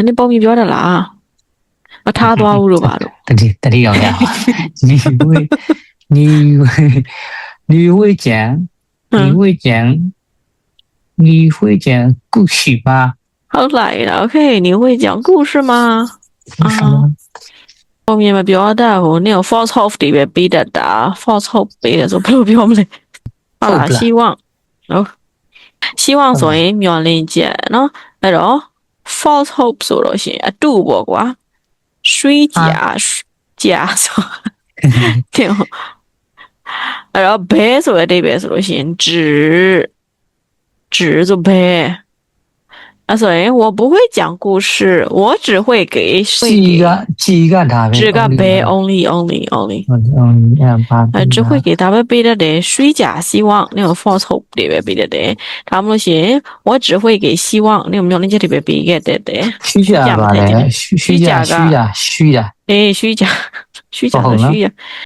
你报名表的啦？他多少了吧都？တတိအောင်ရအောင်你会讲故事吗？好来了 ，OK， 你会讲故事吗？报名表的哦，你有 false hope 里面背的答 false hope 背的就不表没。好啦，希望，希望所以မျှော်လင့်ချက်နော်အဲ့တော့ false hope ဆိုလို့ရှိရင်အတုပေါ့ကွာရွှေကြာဆိုတင်အဲ့တော့ဘဲဆိုတဲ့အဓိပ္ပာယ်ဆိုလို့ရှိရင်纸就ဘဲအဲ့ဆိုရင်我不会讲故事我只会给字ကဒါပဲ纸ကဘဲ only 只会给他们ပေးတတ်တယ်ရွှေကြာ希望那种 false hope တွေပဲပေးတတ်တယ်ဒါမှမဟုတ်ရှင်我只会给希望那种မျှော်လင့်ချက်တွေပဲပေးခဲ့တတ်တယ်虚假吧嘞虚假အေးရွှေကြာ